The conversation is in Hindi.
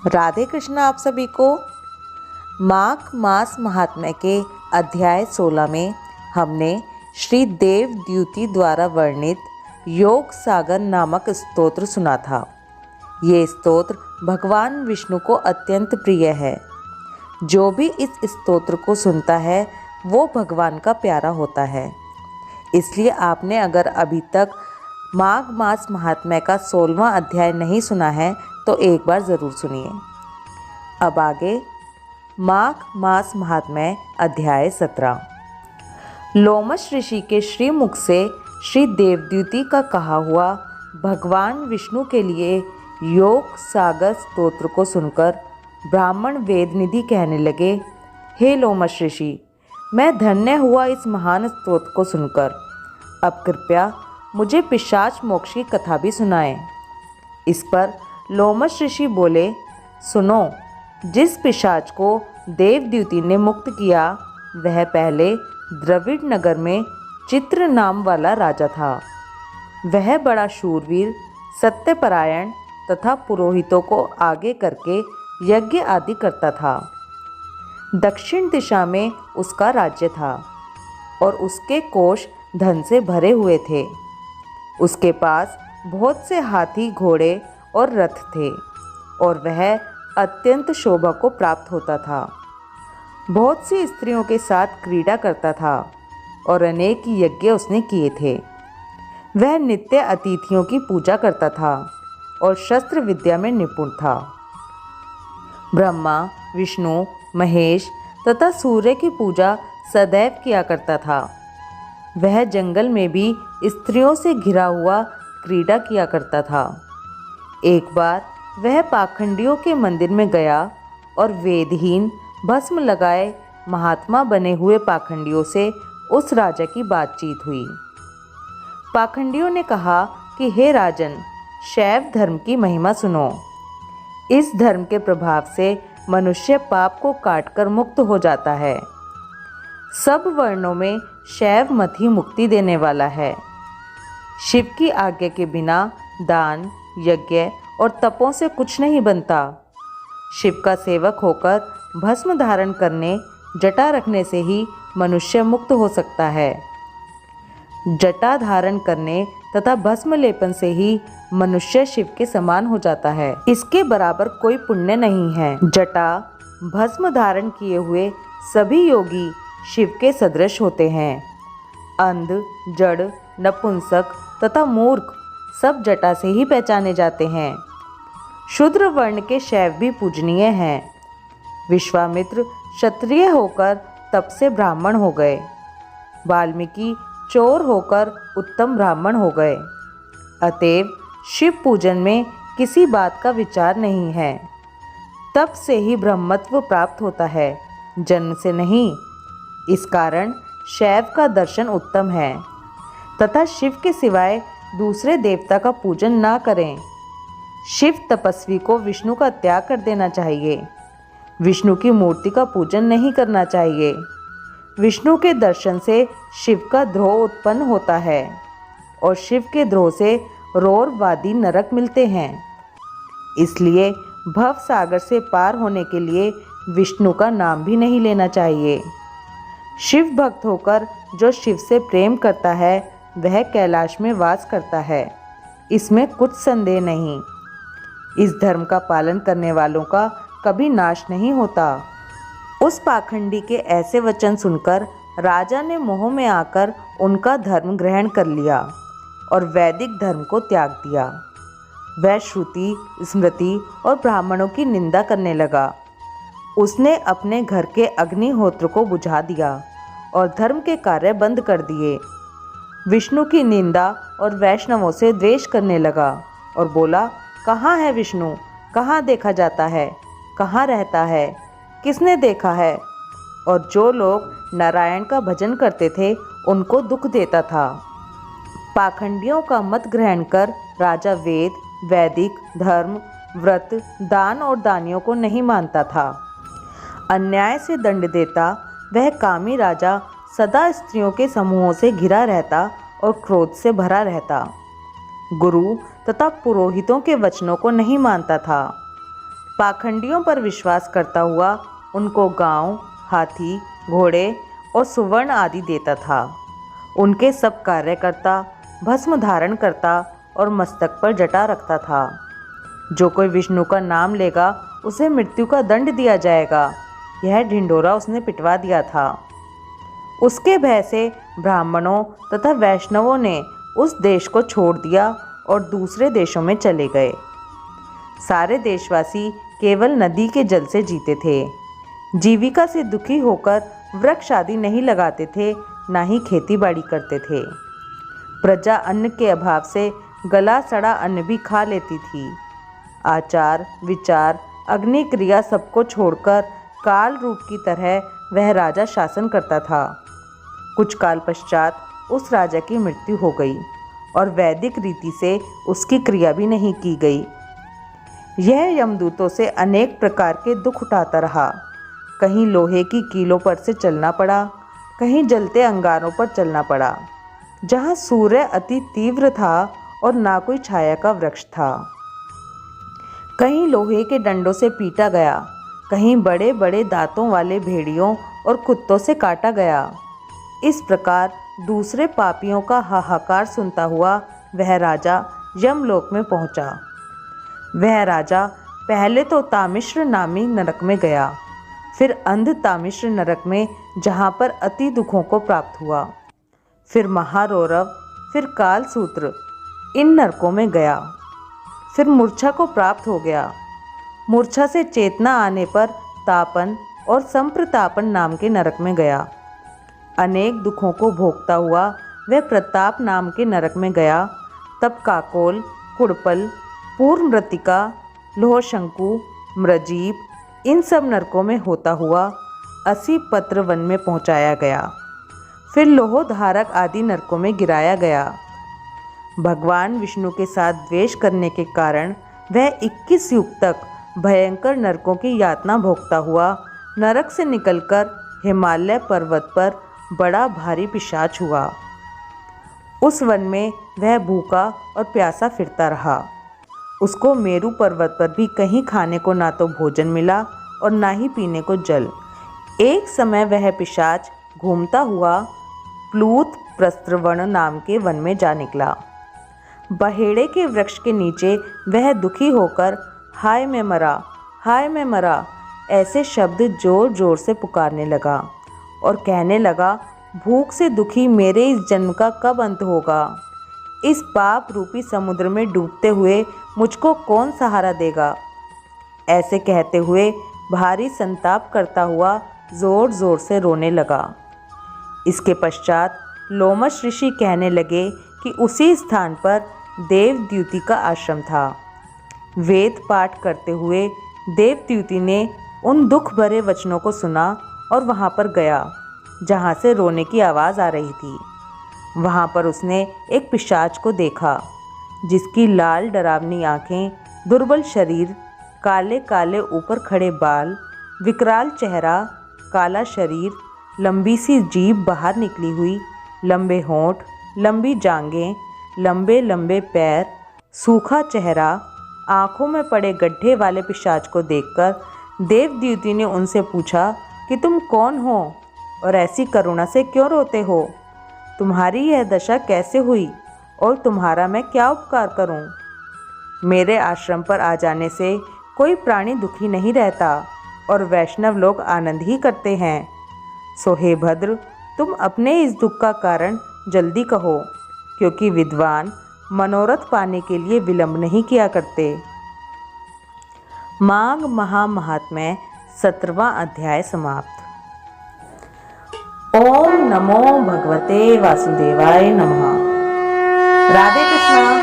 राधे कृष्ण आप सभी को। माघ मास महात्म्य के अध्याय 16 में हमने श्री देवद्युति द्वारा वर्णित योग सागर नामक स्तोत्र सुना था। ये स्तोत्र भगवान विष्णु को अत्यंत प्रिय है। जो भी इस स्तोत्र को सुनता है वो भगवान का प्यारा होता है। इसलिए आपने अगर अभी तक माघ मास महात्म्य का 16वां अध्याय नहीं सुना है तो एक बार ज़रूर सुनिए। अब आगे माघ मास महात्म्य अध्याय 17। लोमश ऋषि के श्रीमुख से श्री देवद्युति का कहा हुआ भगवान विष्णु के लिए योग सागर स्तोत्र को सुनकर ब्राह्मण वेदनिधि कहने लगे, हे लोमश ऋषि, मैं धन्य हुआ इस महान स्तोत्र को सुनकर। अब कृपया मुझे पिशाच मोक्ष की कथा भी सुनाएं। इस पर लोमश ऋषि बोले, सुनो, जिस पिशाच को देवद्युति ने मुक्त किया वह पहले द्रविड़ नगर में चित्र नाम वाला राजा था। वह बड़ा शूरवीर, सत्यपरायण तथा पुरोहितों को आगे करके यज्ञ आदि करता था। दक्षिण दिशा में उसका राज्य था और उसके कोष धन से भरे हुए थे। उसके पास बहुत से हाथी, घोड़े और रथ थे और वह अत्यंत शोभा को प्राप्त होता था। बहुत सी स्त्रियों के साथ क्रीड़ा करता था और अनेक यज्ञ उसने किए थे। वह नित्य अतिथियों की पूजा करता था और शस्त्र विद्या में निपुण था। ब्रह्मा, विष्णु, महेश तथा सूर्य की पूजा सदैव किया करता था। वह जंगल में भी स्त्रियों से घिरा हुआ क्रीड़ा किया करता था। एक बार वह पाखंडियों के मंदिर में गया और वेदहीन, भस्म लगाए महात्मा बने हुए पाखंडियों से उस राजा की बातचीत हुई। पाखंडियों ने कहा कि हे राजन, शैव धर्म की महिमा सुनो। इस धर्म के प्रभाव से मनुष्य पाप को काटकर मुक्त हो जाता है। सब वर्णों में शैव मत ही मुक्ति देने वाला है। शिव की आज्ञा के बिना दान, यज्ञ और तपों से कुछ नहीं बनता। शिव का सेवक होकर भस्म धारण करने, जटा रखने से ही मनुष्य मुक्त हो सकता है। जटा धारण करने तथा भस्म लेपन से ही मनुष्य शिव के समान हो जाता है। इसके बराबर कोई पुण्य नहीं है। जटा, भस्म धारण किए हुए सभी योगी शिव के सदृश होते हैं। अंध, जड़, नपुंसक तथा मूर्ख सब जटा से ही पहचाने जाते हैं। शूद्र वर्ण के शैव भी पूजनीय हैं। विश्वामित्र क्षत्रिय होकर तप से ब्राह्मण हो गए। वाल्मीकि चोर होकर उत्तम ब्राह्मण हो गए। अतएव शिव पूजन में किसी बात का विचार नहीं है। तप से ही ब्रह्मत्व प्राप्त होता है, जन्म से नहीं। इस कारण शैव का दर्शन उत्तम है तथा शिव के सिवाय दूसरे देवता का पूजन ना करें। शिव तपस्वी को विष्णु का त्याग कर देना चाहिए। विष्णु की मूर्ति का पूजन नहीं करना चाहिए। विष्णु के दर्शन से शिव का द्रोह उत्पन्न होता है और शिव के द्रोह से रौरवादी नरक मिलते हैं। इसलिए भव सागर से पार होने के लिए विष्णु का नाम भी नहीं लेना चाहिए। शिव भक्त होकर जो शिव से प्रेम करता है वह कैलाश में वास करता है, इसमें कुछ संदेह नहीं। इस धर्म का पालन करने वालों का कभी नाश नहीं होता। उस पाखंडी के ऐसे वचन सुनकर राजा ने मोह में आकर उनका धर्म ग्रहण कर लिया और वैदिक धर्म को त्याग दिया। वह श्रुति, स्मृति और ब्राह्मणों की निंदा करने लगा। उसने अपने घर के अग्निहोत्र को बुझा दिया और धर्म के कार्य बंद कर दिए। विष्णु की निंदा और वैष्णवों से द्वेष करने लगा और बोला, कहाँ है विष्णु? कहाँ देखा जाता है? कहाँ रहता है? किसने देखा है? और जो लोग नारायण का भजन करते थे उनको दुख देता था। पाखंडियों का मत ग्रहण कर राजा वेद, वैदिक धर्म, व्रत, दान और दानियों को नहीं मानता था। अन्याय से दंड देता वह कामी राजा सदा स्त्रियों के समूहों से घिरा रहता और क्रोध से भरा रहता। गुरु तथा पुरोहितों के वचनों को नहीं मानता था। पाखंडियों पर विश्वास करता हुआ उनको गांव, हाथी, घोड़े और सुवर्ण आदि देता था। उनके सब कार्य करता, भस्म धारण करता और मस्तक पर जटा रखता था। जो कोई विष्णु का नाम लेगा उसे मृत्यु का दंड दिया जाएगा, यह ढिंढोरा उसने पिटवा दिया था। उसके भय से ब्राह्मणों तथा वैष्णवों ने उस देश को छोड़ दिया और दूसरे देशों में चले गए। सारे देशवासी केवल नदी के जल से जीते थे। जीविका से दुखी होकर वृक्ष आदि नहीं लगाते थे, ना ही खेती बाड़ी करते थे। प्रजा अन्न के अभाव से गला सड़ा अन्न भी खा लेती थी। आचार, विचार, अग्नि क्रिया सबको छोड़कर काल रूप की तरह वह राजा शासन करता था। कुछ काल पश्चात उस राजा की मृत्यु हो गई और वैदिक रीति से उसकी क्रिया भी नहीं की गई। यह यमदूतों से अनेक प्रकार के दुख उठाता रहा। कहीं लोहे की कीलों पर से चलना पड़ा, कहीं जलते अंगारों पर चलना पड़ा, जहाँ सूर्य अति तीव्र था और ना कोई छाया का वृक्ष था। कहीं लोहे के डंडों से पीटा गया, कहीं बड़े बड़े दांतों वाले भेड़ियों और कुत्तों से काटा गया। इस प्रकार दूसरे पापियों का हाहाकार सुनता हुआ वह राजा यमलोक में पहुंचा। वह राजा पहले तो तामिश्र नामी नरक में गया, फिर अंध तामिश्र नरक में, जहाँ पर अति दुखों को प्राप्त हुआ, फिर महारौरव, फिर कालसूत्र, इन नरकों में गया। फिर मूर्छा को प्राप्त हो गया। मूर्छा से चेतना आने पर तापन और संप्रतापन नाम के नरक में गया। अनेक दुखों को भोगता हुआ वह प्रताप नाम के नरक में गया। तब काकोल, कुड़पल, पूर्णमृतिका, लोहशंकु, मृजीब, इन सब नरकों में होता हुआ 80 पत्र वन में पहुंचाया गया। फिर लोहोधारक आदि नरकों में गिराया गया। भगवान विष्णु के साथ द्वेष करने के कारण वह 21 युग तक भयंकर नरकों की यातना भोगता हुआ नरक से निकलकर हिमालय पर्वत पर बड़ा भारी पिशाच हुआ। उस वन में वह भूखा और प्यासा फिरता रहा। उसको मेरू पर्वत पर भी कहीं खाने को ना तो भोजन मिला और ना ही पीने को जल। एक समय वह पिशाच घूमता हुआ प्लूत प्रस्त्रवण नाम के वन में जा निकला। बहेड़े के वृक्ष के नीचे वह दुखी होकर हाय मैं मरा, हाय मैं मरा, ऐसे शब्द जोर जोर से पुकारने लगा और कहने लगा, भूख से दुखी मेरे इस जन्म का कब अंत होगा? इस पाप रूपी समुद्र में डूबते हुए मुझको कौन सहारा देगा? ऐसे कहते हुए भारी संताप करता हुआ जोर जोर से रोने लगा। इसके पश्चात लोमश ऋषि कहने लगे कि उसी स्थान पर देवद्युति का आश्रम था। वेद पाठ करते हुए देवद्युति ने उन दुख भरे वचनों को सुना और वहाँ पर गया जहाँ से रोने की आवाज़ आ रही थी। वहाँ पर उसने एक पिशाच को देखा जिसकी लाल डरावनी आँखें, दुर्बल शरीर, काले काले ऊपर खड़े बाल, विकराल चेहरा, काला शरीर, लंबी सी जीभ बाहर निकली हुई, लंबे होंठ, लंबी जांघें, लंबे लंबे पैर, सूखा चेहरा, आँखों में पड़े गड्ढे वाले पिशाच को देखकर देवद्युति ने उनसे पूछा कि तुम कौन हो और ऐसी करुणा से क्यों रोते हो? तुम्हारी यह दशा कैसे हुई और तुम्हारा मैं क्या उपकार करूं? मेरे आश्रम पर आ जाने से कोई प्राणी दुखी नहीं रहता और वैष्णव लोग आनंद ही करते हैं। सो हे भद्र, तुम अपने इस दुख का कारण जल्दी कहो, क्योंकि विद्वान मनोरथ पाने के लिए विलंब नहीं किया करते। माघ महात्म्य 17वां अध्याय समाप्त। ओम नमो भगवते वासुदेवाय नमः। राधे कृष्णा।